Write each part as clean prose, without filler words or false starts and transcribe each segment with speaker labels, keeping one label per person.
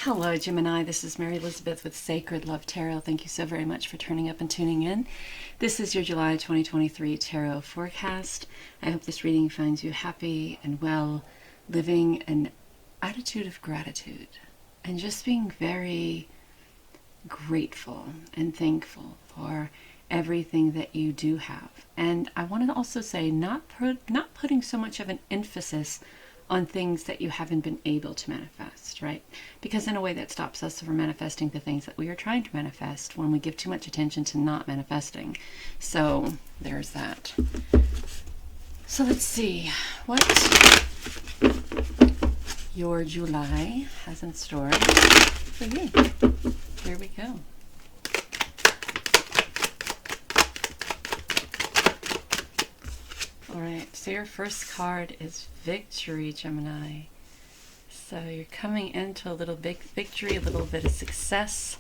Speaker 1: Hello, Gemini. This is Mary Elizabeth with Sacred Love Tarot. Thank you so very much for turning up and tuning in. This is your July 2023 tarot forecast. I hope this reading finds you happy and well, living an attitude of gratitude and just being very grateful and thankful for everything that you do have. And I want to also say not putting so much of an emphasis on things that you haven't been able to manifest, right? Because in a way that stops us from manifesting the things that we are trying to manifest when we give too much attention to not manifesting. So there's that. So let's see what your July has in store for you. Here we go. All right, so your first card is Victory, Gemini. So you're coming into a little big victory, a little bit of success,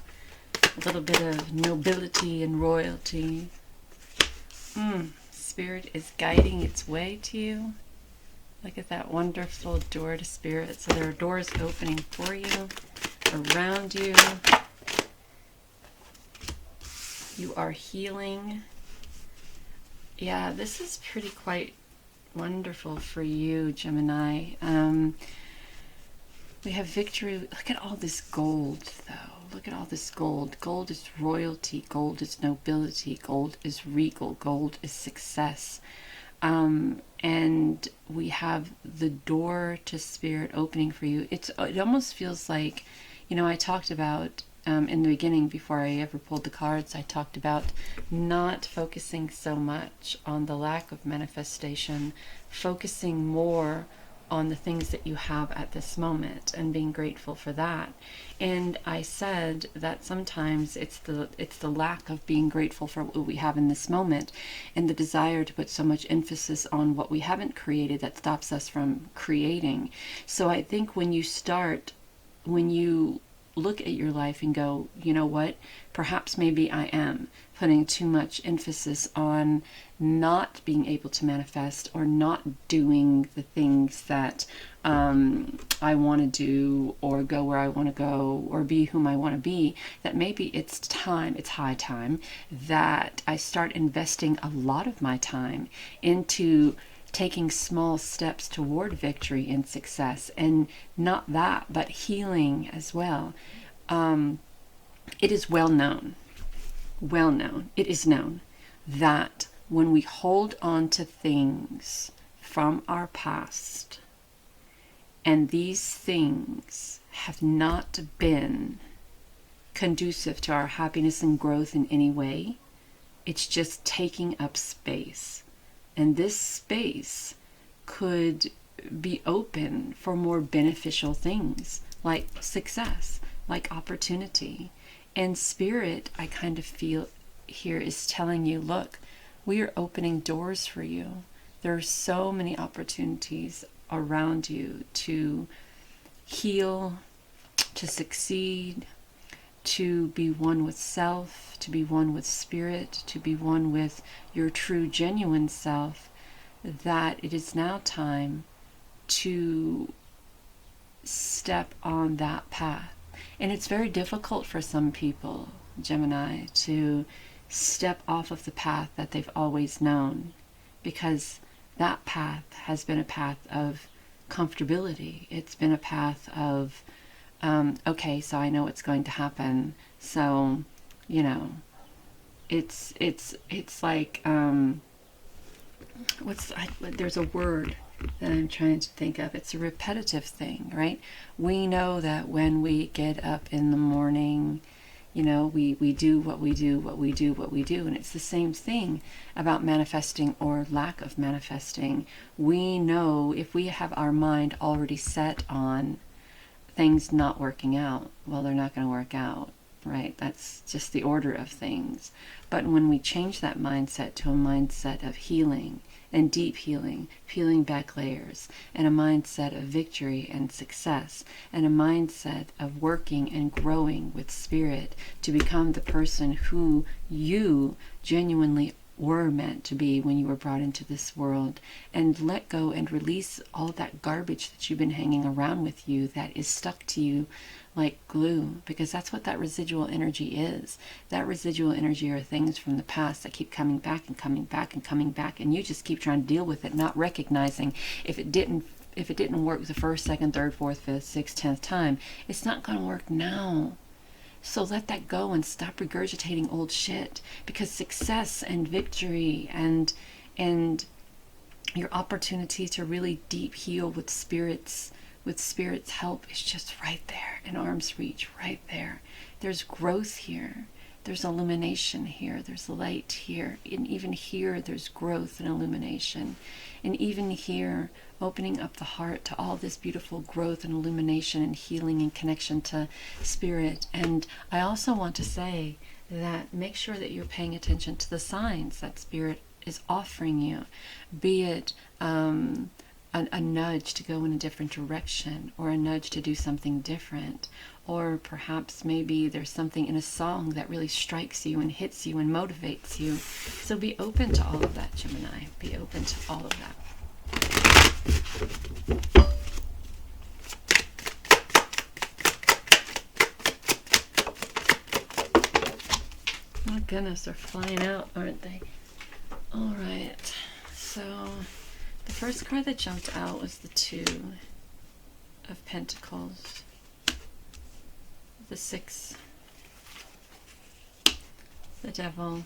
Speaker 1: a little bit of nobility and royalty. Spirit is guiding its way to you. Look at that wonderful door to Spirit. So there are doors opening for you, around you. You are healing. Yeah, this is pretty quite wonderful for you, Gemini. We have victory. Look at all this gold, though. Look at all this gold. Gold is royalty. Gold is nobility. Gold is regal. Gold is success. And we have the door to Spirit opening for you. It almost feels like, I talked about in the beginning, before I ever pulled the cards, I talked about not focusing so much on the lack of manifestation, focusing more on the things that you have at this moment and being grateful for that. And I said that sometimes it's the lack of being grateful for what we have in this moment and the desire to put so much emphasis on what we haven't created that stops us from creating. So I think when you look at your life and go, you know what, perhaps maybe I am putting too much emphasis on not being able to manifest or not doing the things that I want to do or go where I want to go or be whom I want to be, that maybe it's high time that I start investing a lot of my time into taking small steps toward victory and success, and not that, but healing as well. It is well known, it is known that when we hold on to things from our past, and these things have not been conducive to our happiness and growth in any way, it's just taking up space. And this space could be open for more beneficial things like success, like opportunity. And Spirit, I kind of feel here, is telling you, look, we are opening doors for you. There are so many opportunities around you to heal, to succeed, to be one with self, to be one with Spirit, to be one with your true, genuine self, that it is now time to step on that path. And it's very difficult for some people, Gemini, to step off of the path that they've always known, because that path has been a path of comfortability. It's been a path of okay, so I know what's going to happen. So, it's like there's a word that I'm trying to think of. It's a repetitive thing, right? We know that when we get up in the morning, we do what we do, and it's the same thing about manifesting or lack of manifesting. We know if we have our mind already set on things not working out, well, they're not going to work out, right? That's just the order of things. But when we change that mindset to a mindset of healing and deep healing, peeling back layers, and a mindset of victory and success, and a mindset of working and growing with Spirit to become the person who you genuinely were meant to be when you were brought into this world, and let go and release all that garbage that you've been hanging around with you that is stuck to you like glue, because that's what that residual energy is. That residual energy are things from the past that keep coming back and coming back and coming back, and you just keep trying to deal with it, not recognizing if it didn't work the first, second, third, fourth, fifth, sixth, 10th time, it's not going to work now. So let that go and stop regurgitating old shit, because success and victory and your opportunity to really deep heal with spirit's help is just right there, in arm's reach, right there. There's growth here. There's illumination here. There's light here. And even here, there's growth and illumination. And even here, opening up the heart to all this beautiful growth and illumination and healing and connection to spirit. And I also want to say that make sure that you're paying attention to the signs that spirit is offering you, be it a nudge to go in a different direction, or a nudge to do something different, or perhaps maybe there's something in a song that really strikes you and hits you and motivates you. So be open to all of that, Gemini. Be open to all of that. My goodness, they're flying out, aren't they? All right, so the first card that jumped out was the Two of Pentacles, the Six, the Devil,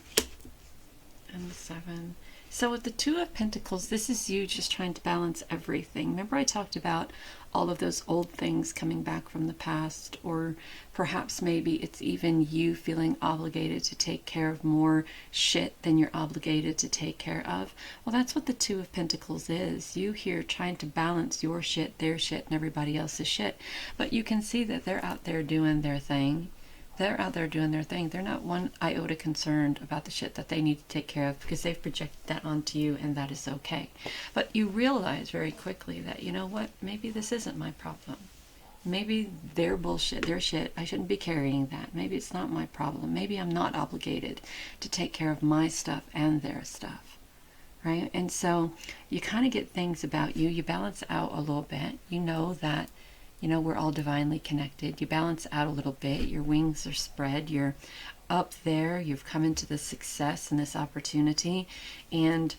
Speaker 1: and the Seven. So with the Two of Pentacles, this is you just trying to balance everything. Remember I talked about all of those old things coming back from the past, or perhaps maybe it's even you feeling obligated to take care of more shit than you're obligated to take care of. Well, that's what the Two of Pentacles is. You here trying to balance your shit, their shit, and everybody else's shit. But you can see that they're out there doing their thing. They're out there doing their thing. They're not one iota concerned about the shit that they need to take care of, because they've projected that onto you, and that is okay. But you realize very quickly that, you know what, maybe this isn't my problem. Maybe their bullshit, their shit, I shouldn't be carrying that. Maybe it's not my problem. Maybe I'm not obligated to take care of my stuff and their stuff. Right? And so you kind of get things about you. You balance out a little bit. You know that, you know, we're all divinely connected. You balance out a little bit. Your wings are spread. You're up there. You've come into this success and this opportunity. And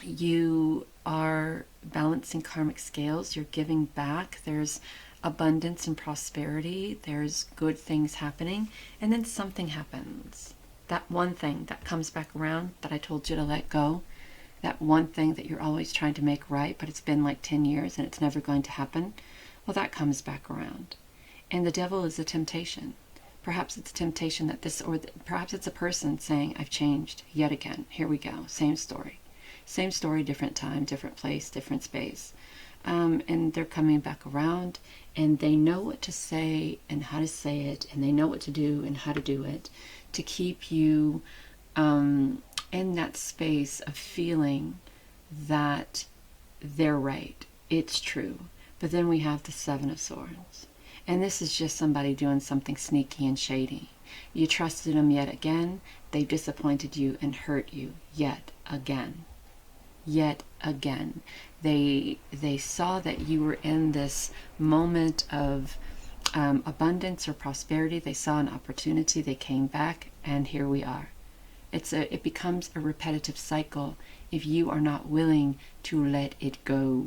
Speaker 1: you are balancing karmic scales. You're giving back. There's abundance and prosperity. There's good things happening. And then something happens. That one thing that comes back around that I told you to let go. That one thing that you're always trying to make right, but it's been like 10 years and it's never going to happen. Well, that comes back around. And the devil is a temptation. Perhaps it's a temptation that this, or perhaps it's a person saying, I've changed yet again. Here we go. Same story. Same story, different time, different place, different space. And they're coming back around, and they know what to say and how to say it, and they know what to do and how to do it to keep you in that space of feeling that they're right. It's true. But then we have the Seven of Swords. And this is just somebody doing something sneaky and shady. You trusted them yet again. They disappointed you and hurt you yet again. Yet again. They saw that you were in this moment of abundance or prosperity. They saw an opportunity. They came back, and here we are. It becomes a repetitive cycle if you are not willing to let it go.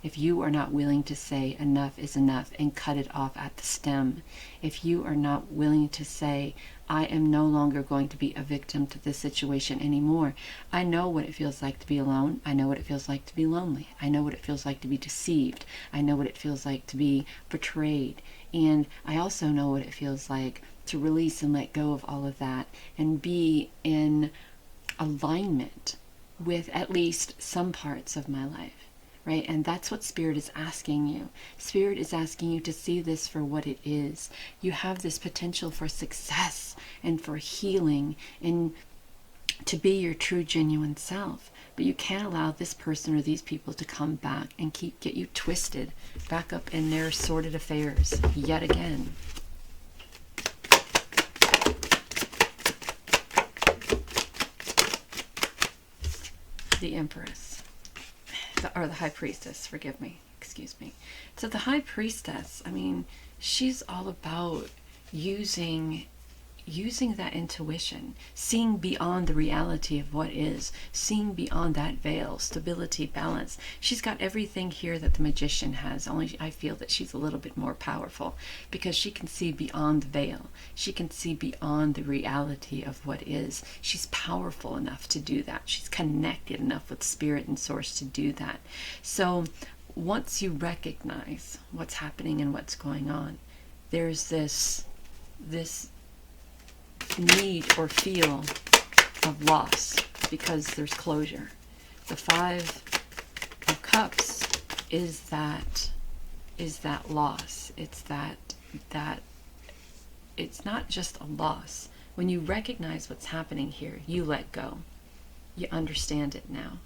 Speaker 1: If you are not willing to say enough is enough and cut it off at the stem. If you are not willing to say, I am no longer going to be a victim to this situation anymore. I know what it feels like to be alone. I know what it feels like to be lonely. I know what it feels like to be deceived. I know what it feels like to be betrayed. And I also know what it feels like to release and let go of all of that and be in alignment with at least some parts of my life, right? And that's what Spirit is asking you. Spirit is asking you to see this for what it is. You have this potential for success and for healing and to be your true, genuine self. But you can't allow this person or these people to come back and get you twisted back up in their sordid affairs yet again. the Empress, or the High Priestess, forgive me, excuse me. So the High Priestess, I mean, she's all about using that intuition, seeing beyond the reality of what is, seeing beyond that veil, stability, balance. She's got everything here that the magician has, only I feel that she's a little bit more powerful because she can see beyond the veil. She can see beyond the reality of what is. She's powerful enough to do that. She's connected enough with spirit and source to do that. So once you recognize what's happening and what's going on, there's this need or feel of loss because there's closure. The Five of Cups is that loss. It's that it's not just a loss. When you recognize what's happening here, you let go. You understand it now.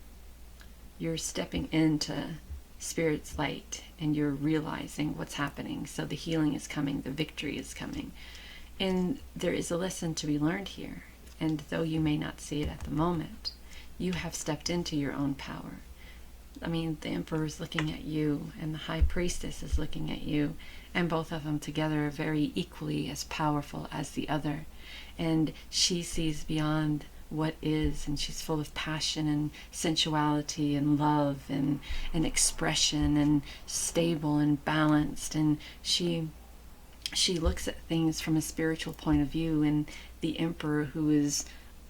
Speaker 1: You're stepping into Spirit's light and you're realizing what's happening. So the healing is coming, the victory is coming. And there is a lesson to be learned here. And though you may not see it at the moment, you have stepped into your own power. I mean, the Emperor is looking at you and the High Priestess is looking at you, and both of them together are very equally as powerful as the other. And she sees beyond what is, and she's full of passion and sensuality and love and expression and stable and balanced. And she looks at things from a spiritual point of view, and the Emperor, who is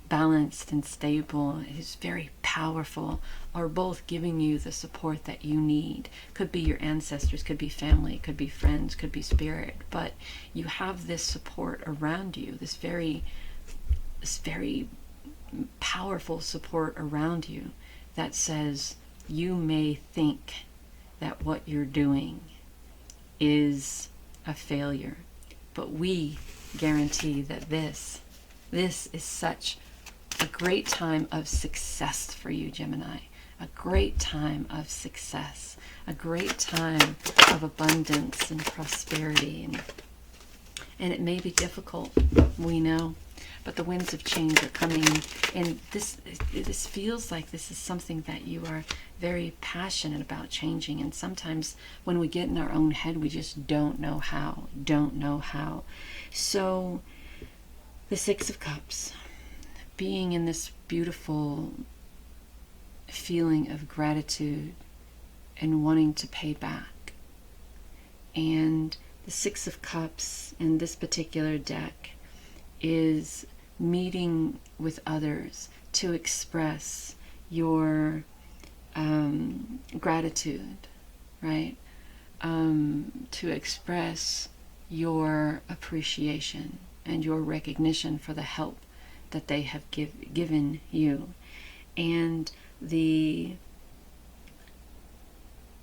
Speaker 1: balanced and stable, is very powerful, are both giving you the support that you need. Could be your ancestors, could be family, could be friends, could be spirit, but you have this support around you, this very powerful support around you that says you may think that what you're doing is a failure, but we guarantee that this is such a great time of success for you, Gemini. A great time of success, a great time of abundance and prosperity, and it may be difficult, we know, but the winds of change are coming, and this feels like this is something that you are very passionate about changing. And sometimes when we get in our own head, we just don't know how. So the Six of Cups, being in this beautiful feeling of gratitude and wanting to pay back. And the Six of Cups in this particular deck is meeting with others to express your gratitude, right? To express your appreciation and your recognition for the help that they have given you. And the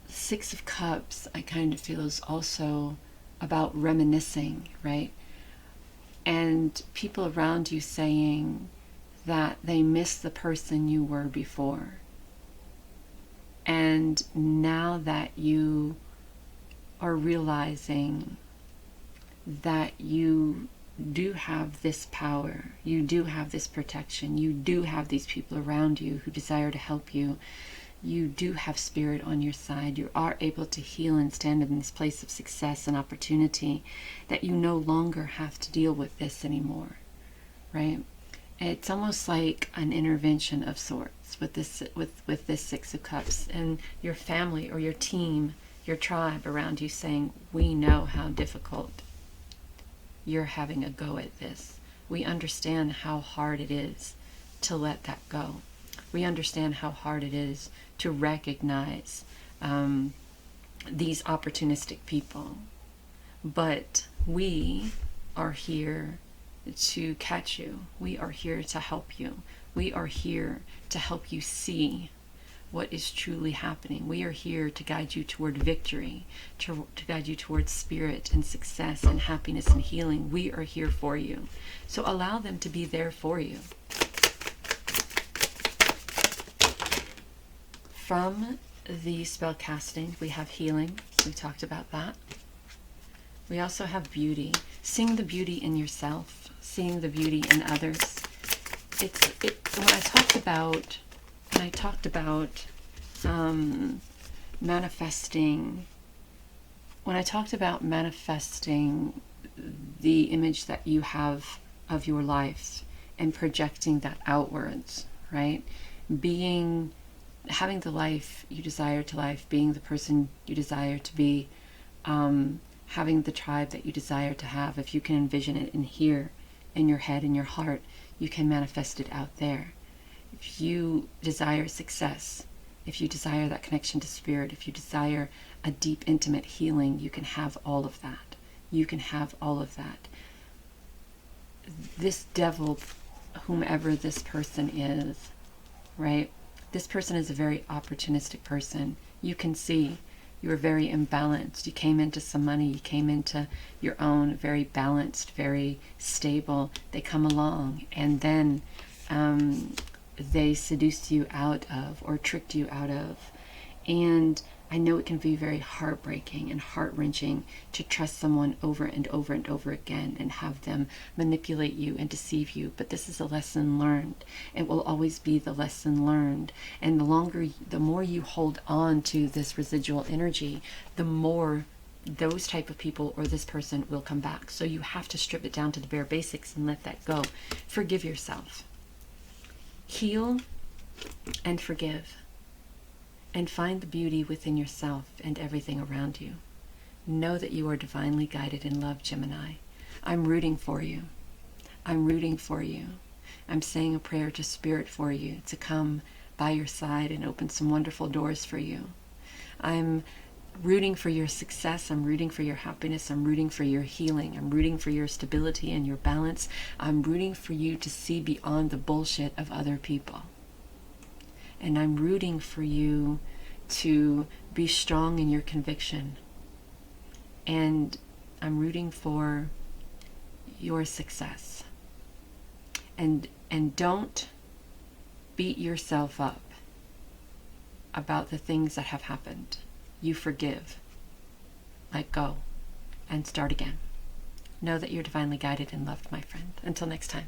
Speaker 1: Six of Cups, I kind of feel, is also about reminiscing, right? And people around you saying that they miss the person you were before. And now that you are realizing that you do have this power, you do have this protection, you do have these people around you who desire to help you, you do have spirit on your side, you are able to heal and stand in this place of success and opportunity, that you no longer have to deal with this anymore, right? It's almost like an intervention of sorts with this Six of Cups, and your family or your team, your tribe around you saying, we know how difficult you're having a go at this. We understand how hard it is to let that go. We understand how hard it is to recognize these opportunistic people. But we are here to catch you. We are here to help you. We are here to help you see what is truly happening. We are here to guide you toward victory, to guide you towards spirit and success and happiness and healing. We are here for you. So allow them to be there for you. From the spell casting, we have healing. We talked about that. We also have beauty. Seeing the beauty in yourself, seeing the beauty in others. When I talked about when I talked about manifesting, when I talked about manifesting the image that you have of your life and projecting that outwards, right? Having the life you desire to life, being the person you desire to be, having the tribe that you desire to have. If you can envision it in here, in your head, in your heart, you can manifest it out there. If you desire success, if you desire that connection to spirit, if you desire a deep, intimate healing, you can have all of that. You can have all of that. This devil, whomever this person is, right? This person is a very opportunistic person. You can see you are very imbalanced. You came into some money. You came into your own very balanced, very stable. They come along and then they seduced you out of or tricked you out of. And I know it can be very heartbreaking and heart-wrenching to trust someone over and over and over again and have them manipulate you and deceive you. But this is a lesson learned. It will always be the lesson learned. And the more you hold on to this residual energy, the more those type of people or this person will come back. So you have to strip it down to the bare basics and let that go. Forgive yourself. Heal and forgive. And find the beauty within yourself and everything around you. Know that you are divinely guided and loved, Gemini. I'm rooting for you. I'm rooting for you. I'm saying a prayer to Spirit for you to come by your side and open some wonderful doors for you. I'm rooting for your success. I'm rooting for your happiness. I'm rooting for your healing. I'm rooting for your stability and your balance. I'm rooting for you to see beyond the bullshit of other people. And I'm rooting for you to be strong in your conviction. And I'm rooting for your success. And don't beat yourself up about the things that have happened. You forgive. Let go. And start again. Know that you're divinely guided and loved, my friend. Until next time.